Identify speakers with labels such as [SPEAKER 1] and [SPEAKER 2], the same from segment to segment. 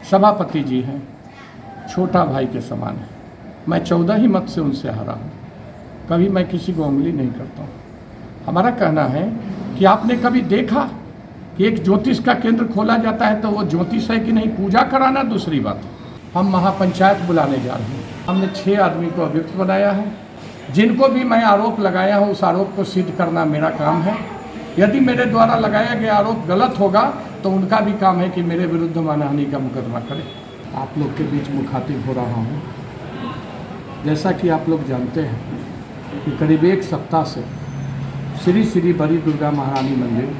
[SPEAKER 1] सभापति जी हैं, छोटा भाई के समान है। मैं 14 ही मत से उनसे हारा हूँ। कभी मैं किसी को उंगली नहीं करता हूँ। हमारा कहना है कि आपने कभी देखा कि एक ज्योतिष का केंद्र खोला जाता है तो वो ज्योतिष है कि नहीं, पूजा कराना दूसरी बात है। हम महापंचायत बुलाने जा रहे हैं। हमने 6 आदमी को अभियुक्त बनाया है। जिनको भी मैं आरोप लगाया हूँ उस आरोप को सिद्ध करना मेरा काम है। यदि मेरे द्वारा लगाया गया आरोप गलत होगा तो उनका भी काम है कि मेरे विरुद्ध मानहानि का मुकदमा करें। आप लोग के बीच मुखातिब हो रहा हूँ। जैसा कि आप लोग जानते हैं कि करीब 1 सप्ताह से श्री श्री बड़ी दुर्गा महारानी मंदिर,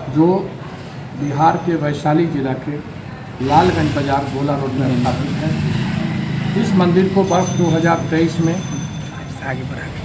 [SPEAKER 1] जो बिहार के वैशाली जिला के लालगंज बाजार गोला रोड में स्थापित है, इस मंदिर को वर्ष 2023 में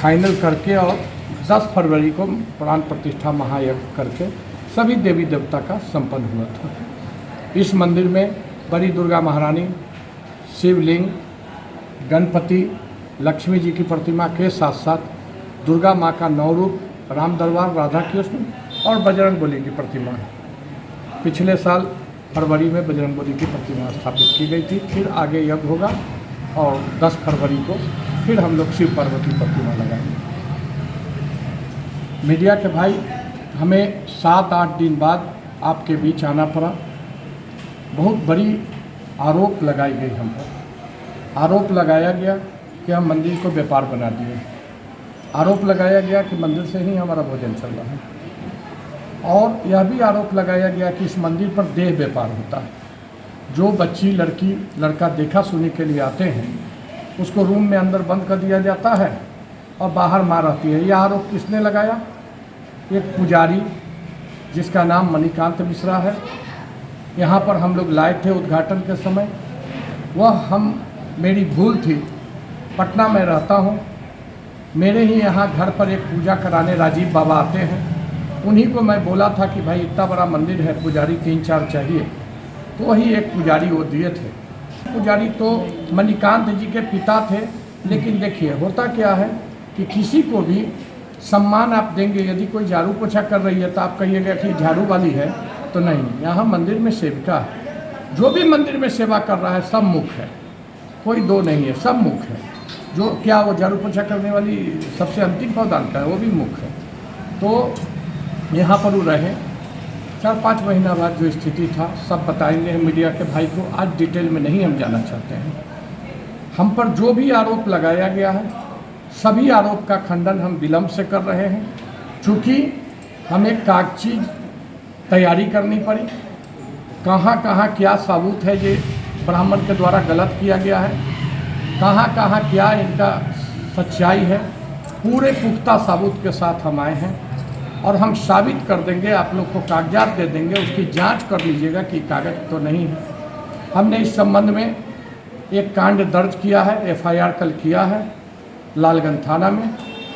[SPEAKER 1] फाइनल करके और 10 फरवरी को प्राण प्रतिष्ठा महायज्ञ करके सभी देवी देवता का संपन्न हुआ था। इस मंदिर में बड़ी दुर्गा महारानी, शिवलिंग, गणपति, लक्ष्मी जी की प्रतिमा के साथ साथ दुर्गा माँ का 9 रूप, राम दरबार, राधा कृष्ण और बजरंगबली की प्रतिमा है। पिछले साल फरवरी में बजरंगबली की प्रतिमा स्थापित की गई थी। फिर आगे यज्ञ होगा और 10 फरवरी को फिर हम लोग शिव पार्वती प्रतिमा लगाएंगे। मीडिया के भाई, हमें 7-8 दिन बाद आपके बीच आना पड़ा। बहुत बड़ी आरोप लगाई गई हम पर। आरोप लगाया गया कि हम मंदिर को व्यापार बना दिए। आरोप लगाया गया कि मंदिर से ही हमारा भोजन चल रहा है। और यह भी आरोप लगाया गया कि इस मंदिर पर देह व्यापार होता है। जो बच्ची, लड़की, लड़का देखा सुनी के लिए आते हैं उसको रूम में अंदर बंद कर दिया जाता है और बाहर माँ रहती है। यह आरोप किसने लगाया? एक पुजारी जिसका नाम मणिकांत मिश्रा है। यहाँ पर हम लोग लाए थे उद्घाटन के समय। मेरी भूल थी। पटना में रहता हूँ, मेरे ही यहाँ घर पर एक पूजा कराने राजीव बाबा आते हैं। उन्हीं को मैं बोला था कि भाई इतना बड़ा मंदिर है, पुजारी 3-4 चाहिए, तो वही एक पुजारी वो दिए थे। पुजारी तो मणिकांत जी के पिता थे। लेकिन देखिए होता क्या है कि किसी को भी सम्मान आप देंगे। यदि कोई झाड़ू पोछा कर रही है तो आप कहिएगा कि झाड़ू वाली है, तो नहीं। यहाँ मंदिर में सेविका है। जो भी मंदिर में सेवा कर रहा है सब मुख है, कोई दो नहीं है, सब मुख है। जो क्या वो झाड़ू पोछा करने वाली सबसे अंतिम पौदान का है, वो भी मुख है। तो यहाँ पर वो रहे। 4-5 महीना बाद जो स्थिति था सब बताएंगे मीडिया के भाई को। आज डिटेल में नहीं हम जाना चाहते हैं। हम पर जो भी आरोप लगाया गया है सभी आरोप का खंडन हम विलम्ब से कर रहे हैं। चूँकि हमें कागजी तैयारी करनी पड़ी। कहाँ कहाँ क्या सबूत है ये ब्राह्मण के द्वारा गलत किया गया है, कहाँ कहाँ क्या इनका सच्चाई है, पूरे पुख्ता सबूत के साथ हम आए हैं। और हम साबित कर देंगे, आप लोग को कागजात दे देंगे, उसकी जांच कर लीजिएगा कि कागज तो नहीं है। हमने इस संबंध में एक कांड दर्ज किया है, FIR कल किया है लालगंज थाना में।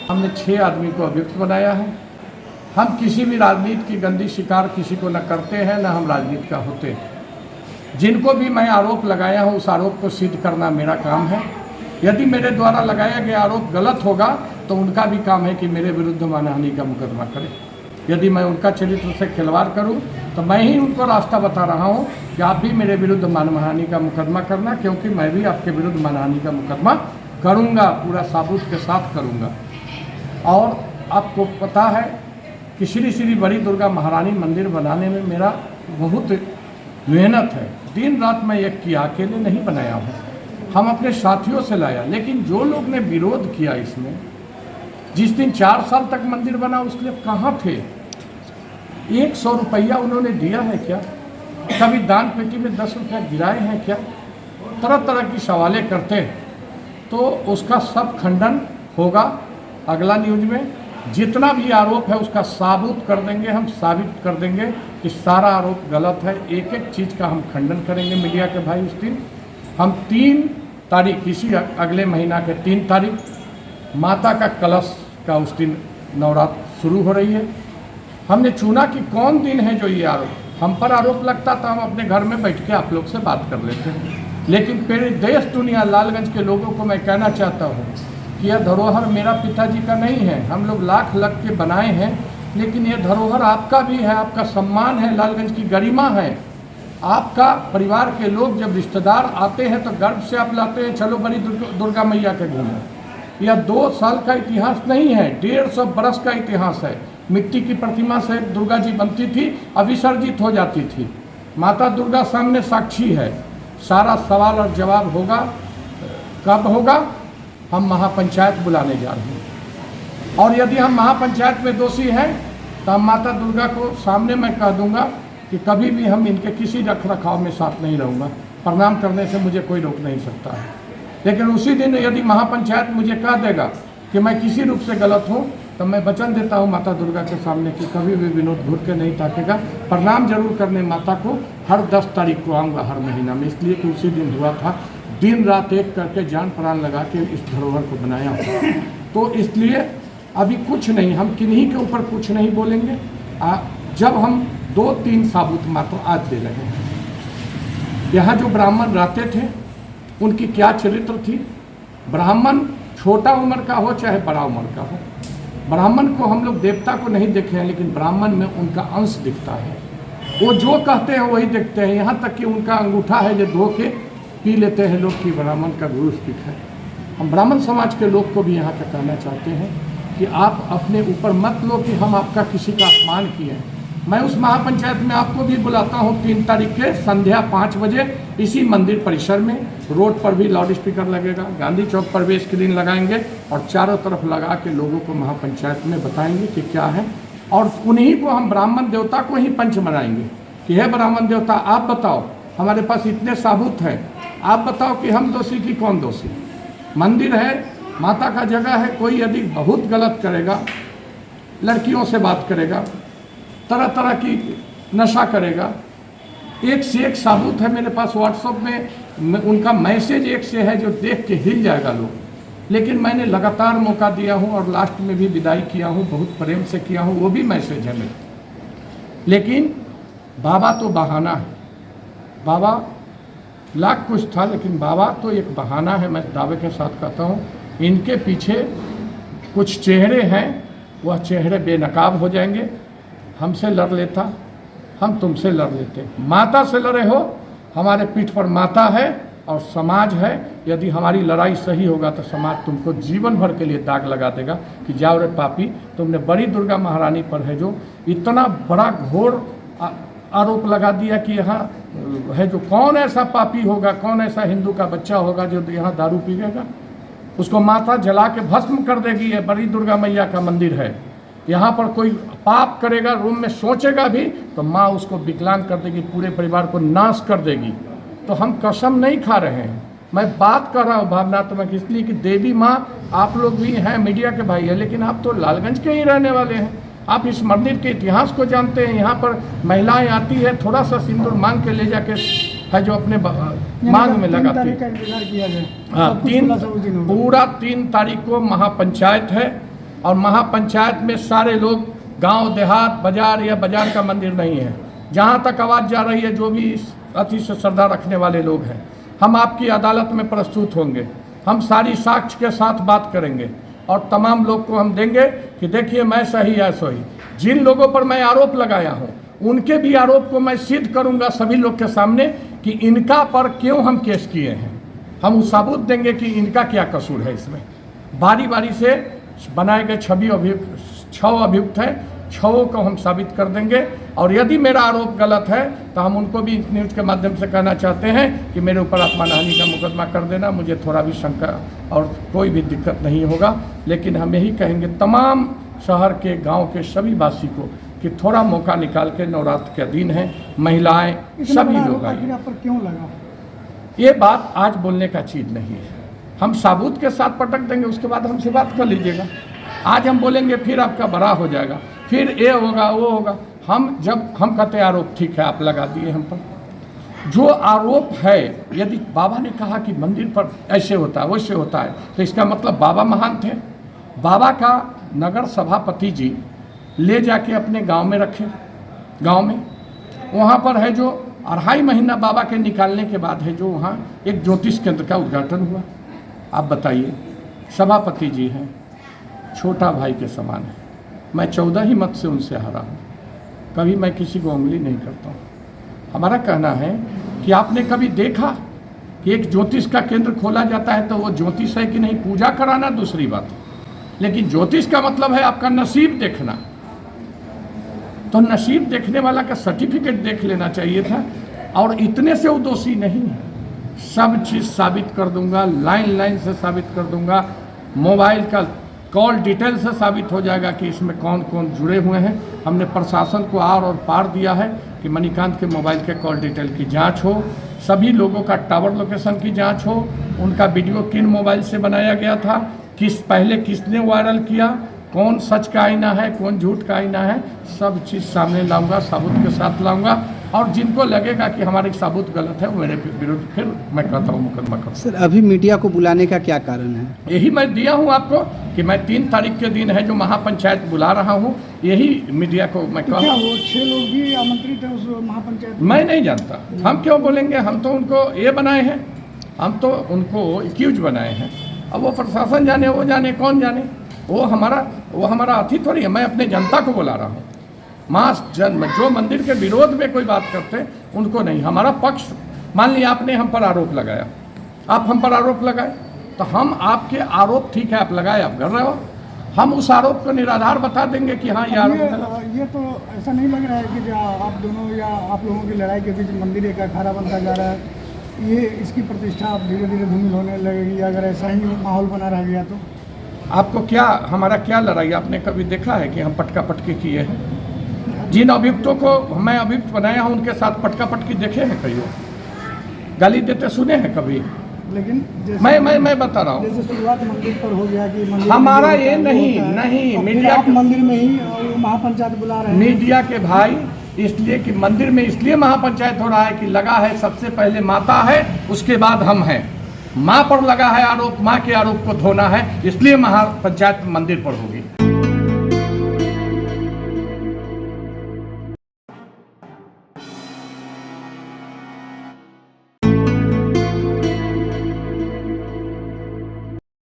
[SPEAKER 1] हमने 6 आदमी को अभियुक्त बनाया है। हम किसी भी राजनीति की गंदी शिकार किसी को न करते हैं, न हम राजनीति का होते हैं। जिनको भी मैं आरोप लगाया हूँ उस आरोप को सिद्ध करना मेरा काम है। यदि मेरे द्वारा लगाया गया आरोप गलत होगा तो उनका भी काम है कि मेरे विरुद्ध मानहानि का मुकदमा करें। यदि मैं उनका चरित्र से खिलवाड़ करूं तो मैं ही उनको रास्ता बता रहा हूं कि आप भी मेरे विरुद्ध मानहानि का मुकदमा करना, क्योंकि मैं भी आपके विरुद्ध मानहानि का मुकदमा करूंगा, पूरा सबूत के साथ करूंगा। और आपको पता है कि श्री श्री बड़ी दुर्गा महारानी मंदिर बनाने में मेरा बहुत मेहनत है। दिन रात मैं एक किया, अकेले नहीं बनाया हूँ, हम अपने साथियों से लाया। लेकिन जो लोग ने विरोध किया इसमें, जिस दिन 4 साल तक मंदिर बना उसके लिए कहाँ थे? 100 रुपया उन्होंने दिया है क्या? कभी दान पेटी में 10 रुपया गिराए हैं क्या? तरह तरह की सवालें करते हैं। तो उसका सब खंडन होगा अगला न्यूज में। जितना भी आरोप है उसका साबुत कर देंगे, हम साबित कर देंगे कि सारा आरोप गलत है। एक एक चीज़ का हम खंडन करेंगे मीडिया के भाई। उस दिन हम 3 तारीख, इसी अगले महीना के 3 तारीख माता का कलश का उस दिन नवरात्र शुरू हो रही है। हमने चुना कि कौन दिन है जो ये आरोप हम पर आरोप लगता था, हम अपने घर में बैठ के आप लोग से बात कर लेते हैं। लेकिन पूरे देश दुनिया लालगंज के लोगों को मैं कहना चाहता हूँ कि यह धरोहर मेरा पिताजी का नहीं है, हम लोग लाख लग के बनाए हैं, लेकिन यह धरोहर आपका भी है, आपका सम्मान है, लालगंज की गरिमा है। आपका परिवार के लोग जब रिश्तेदार आते हैं तो गर्व से आप लाते हैं, चलो बड़ी दुर्गा मैया के घूमो। यह 2 साल का इतिहास नहीं है, 150 बरस का इतिहास है। मिट्टी की प्रतिमा से दुर्गा जी बनती थी, अविसर्जित हो जाती थी। माता दुर्गा सामने साक्षी है। सारा सवाल और जवाब होगा, कब होगा? हम महापंचायत बुलाने जा रहे हैं, और यदि हम महापंचायत में दोषी हैं तो हम माता दुर्गा को सामने मैं कह दूंगा कि कभी भी हम इनके किसी रख रखाव में साथ नहीं रहूँगा। प्रणाम करने से मुझे कोई रोक नहीं सकता है। लेकिन उसी दिन यदि महापंचायत मुझे कह देगा कि मैं किसी रूप से गलत हूँ, तो मैं वचन देता हूँ माता दुर्गा के सामने कि कभी भी विनोद घूर के नहीं ताकेगा। प्रणाम जरूर करने माता को हर 10 तारीख को आऊँगा हर महीना में, इसलिए कि उसी दिन हुआ था। दिन रात एक करके जान प्राण लगा के इस धरोहर को बनाया। तो इसलिए अभी कुछ नहीं, हम किन्हीं के ऊपर कुछ नहीं बोलेंगे। जब हम 2-3 साबुत मात्र आज दे रहे हैं। यहाँ जो ब्राह्मण रहते थे उनकी क्या चरित्र थी। ब्राह्मण छोटा उम्र का हो चाहे बड़ा उम्र का हो, ब्राह्मण को हम लोग देवता को नहीं देखे हैं, लेकिन ब्राह्मण में उनका अंश दिखता है। वो जो कहते हैं वही देखते हैं। यहाँ तक कि उनका अंगूठा है जो धो के पी लेते हैं लोग कि ब्राह्मण का गुरु स्थित है। हम ब्राह्मण समाज के लोग को भी यहाँ का कहना चाहते हैं कि आप अपने ऊपर मत लो कि हम आपका किसी का अपमान किए हैं। मैं उस महापंचायत में आपको भी बुलाता हूँ 3 तारीख के संध्या 5 बजे इसी मंदिर परिसर में। रोड पर भी लाउड स्पीकर लगेगा, गांधी चौक पर भी स्क्रीन लगाएंगे और चारों तरफ लगा के लोगों को महापंचायत में बताएंगे कि क्या है। और उन्हीं को हम ब्राह्मण देवता को ही पंच बनाएंगे कि हे ब्राह्मण देवता, आप बताओ, हमारे पास इतने साबुत हैं, आप बताओ कि हम दोषी कि कौन दोषी। मंदिर है, माता का जगह है, कोई यदि बहुत गलत करेगा, लड़कियों से बात करेगा, तरह तरह की नशा करेगा, एक से एक साबुत है मेरे पास व्हाट्सएप में। उनका मैसेज एक से है जो देख के हिल जाएगा लोग। लेकिन मैंने लगातार मौका दिया हूँ और लास्ट में भी विदाई किया हूँ, बहुत प्रेम से किया हूँ, वो भी मैसेज है मेरे। लेकिन बाबा तो बहाना है। बाबा लाख कुछ था, लेकिन बाबा तो एक बहाना है। मैं दावे के साथ कहता हूँ इनके पीछे कुछ चेहरे हैं, वह चेहरे बेनकाब हो जाएंगे। हमसे लड़ लेता, हम तुमसे लड़ लेते। माता से लड़े हो, हमारे पीठ पर माता है और समाज है। यदि हमारी लड़ाई सही होगा तो समाज तुमको जीवन भर के लिए दाग लगा देगा कि जाओ रे पापी, तुमने बड़ी दुर्गा महारानी पर है जो इतना बड़ा घोर आरोप लगा दिया कि यहाँ है जो कौन ऐसा पापी होगा, कौन ऐसा हिंदू का बच्चा होगा जो यहाँ दारू पीएगा। उसको माता जला के भस्म कर देगी। ये बड़ी दुर्गा मैया का मंदिर है। यहाँ पर कोई पाप करेगा, रूम में सोचेगा भी तो माँ उसको विकलांग कर देगी, पूरे परिवार को नाश कर देगी। तो हम कसम नहीं खा रहे हैं, मैं बात कर रहा हूँ भावनात्मक, इसलिए कि देवी माँ आप लोग भी हैं, मीडिया के भाई हैं, लेकिन आप तो लालगंज के ही रहने वाले हैं। आप इस मंदिर के इतिहास को जानते हैं। यहाँ पर महिलाएं आती है, थोड़ा सा सिंदूर मांग के ले जाके है जो अपने मांग में लगाती है। हाँ, पूरा 3 तारीख को महापंचायत है और महापंचायत में सारे लोग, गांव देहात बाजार या बाजार का मंदिर नहीं है, जहां तक आवाज़ जा रही है, जो भी अति से श्रद्धा रखने वाले लोग हैं, हम आपकी अदालत में प्रस्तुत होंगे। हम सारी साक्ष्य के साथ बात करेंगे और तमाम लोग को हम देंगे कि देखिए मैं सही है सही। जिन लोगों पर मैं आरोप लगाया हूँ उनके भी आरोप को मैं सिद्ध करूँगा सभी लोग के सामने कि इनका पर क्यों हम केस किए हैं। हम उस सबूत देंगे कि इनका क्या कसूर है। इसमें बारी बारी से बनाए गए 6 अभियुक्त हैं, 6 को हम साबित कर देंगे। और यदि मेरा आरोप गलत है तो हम उनको भी इस न्यूज़ के माध्यम से कहना चाहते हैं कि मेरे ऊपर अपमानहानि का मुकदमा कर देना, मुझे थोड़ा भी शंका और कोई भी दिक्कत नहीं होगा। लेकिन हम यही कहेंगे तमाम शहर के गांव के सभी वासी को कि थोड़ा मौका निकाल के, नवरात्र के दिन है, महिलाएं सभी लोग आए।
[SPEAKER 2] क्यों लगा
[SPEAKER 1] ये बात आज बोलने का चीज़ नहीं है। हम साबूत के साथ पटक देंगे, उसके बाद हमसे बात कर लीजिएगा। आज हम बोलेंगे फिर आपका बड़ा हो जाएगा, फिर ये होगा वो होगा। जब हम कहते आरोप ठीक है, आप लगा दिए हम पर जो आरोप है। यदि बाबा ने कहा कि मंदिर पर ऐसे होता है वैसे होता है, तो इसका मतलब बाबा महान थे। बाबा का नगर सभापति जी ले जाके अपने गांव में रखे। गांव में वहाँ पर है जो 2.5 महीना बाबा के निकालने के बाद है जो वहाँ एक ज्योतिष केंद्र का उद्घाटन हुआ। आप बताइए, सभापति जी हैं, छोटा भाई के समान है। मैं 14 ही मत से उनसे हारा हूँ। कभी मैं किसी को उंगली नहीं करता हूँ। हमारा कहना है कि आपने कभी देखा कि एक ज्योतिष का केंद्र खोला जाता है तो वो ज्योतिष है कि नहीं, पूजा कराना दूसरी बात, लेकिन ज्योतिष का मतलब है आपका नसीब देखना। तो नसीब देखने वाला का सर्टिफिकेट देख लेना चाहिए था। और इतने से वो दोषी नहीं है, सब चीज़ साबित कर दूंगा, लाइन से साबित कर दूंगा, मोबाइल का कॉल डिटेल से साबित हो जाएगा कि इसमें कौन कौन जुड़े हुए हैं। हमने प्रशासन को आर और पार दिया है कि मणिकांत के मोबाइल के कॉल डिटेल की जांच हो, सभी लोगों का टावर लोकेशन की जांच हो, उनका वीडियो किन मोबाइल से बनाया गया था, पहले किसने वायरल किया, कौन सच का आईना है, कौन झूठ का आईना है, सब चीज़ सामने लाऊंगा, सबूत के साथ लाऊंगा। और जिनको लगेगा कि हमारे सबूत गलत है, वो मेरे विरुद्ध फिर मैं कहता हूँ मुकदमा करूँ।
[SPEAKER 2] सर, अभी मीडिया को बुलाने का क्या कारण है?
[SPEAKER 1] यही मैं दिया हूँ आपको कि मैं 3 तारीख के दिन है जो महापंचायत बुला रहा हूँ, यही मीडिया को मैं
[SPEAKER 3] क्या वो 6 लोग भी आमंत्रित है उस महापंचायत?
[SPEAKER 1] मैं नहीं जानता, हम क्यों बोलेंगे, हम तो उनको ये बनाए हैं, हम तो उनको एक्यूज बनाए हैं। अब वो प्रशासन जाने, वो जाने, कौन जाने, वो हमारा अति थोड़ी है। मैं अपने जनता को बुला रहा हूँ, जो मंदिर के विरोध में कोई बात करते उनको नहीं, हमारा पक्ष। मान लिया आपने हम पर आरोप लगाया, आप हम पर आरोप लगाए, तो हम आपके आरोप ठीक है आप लगाए, आप कर रहे हो, हम उस आरोप को निराधार बता देंगे कि हाँ ये आरोप गलत।
[SPEAKER 3] ये तो ऐसा नहीं लग रहा है कि जो आप दोनों या आप लोगों की लड़ाई के बीच मंदिर एक अखाड़ा बनता जा रहा है, ये इसकी प्रतिष्ठा धीरे धीरे धूमिल होने लगेगी अगर ऐसा ही माहौल बना रह गया तो? आपको
[SPEAKER 1] क्या हमारा क्या लड़ाई, आपने कभी देखा है कि हम पटका पटकी किए हैं? जिन अभियुक्तों को मैं अभियुक्त बनाया हूं उनके साथ पटका पटकी देखे हैं कई, गाली देते सुने हैं कभी?
[SPEAKER 3] लेकिन
[SPEAKER 1] मैं बता रहा हूँ,
[SPEAKER 3] जैसे शुरुआत मंदिर पर हो गया कि मंदिर
[SPEAKER 1] हमारा ये नहीं मीडिया
[SPEAKER 3] आप मंदिर में ही महापंचायत बुला रहे हैं
[SPEAKER 1] मीडिया के भाई, इसलिए कि मंदिर में इसलिए महापंचायत हो रहा है कि लगा है सबसे पहले माता है, उसके बाद हम हैं। माँ पर लगा है आरोप, माँ के आरोप को धोना है, इसलिए महापंचायत मंदिर पर होगी।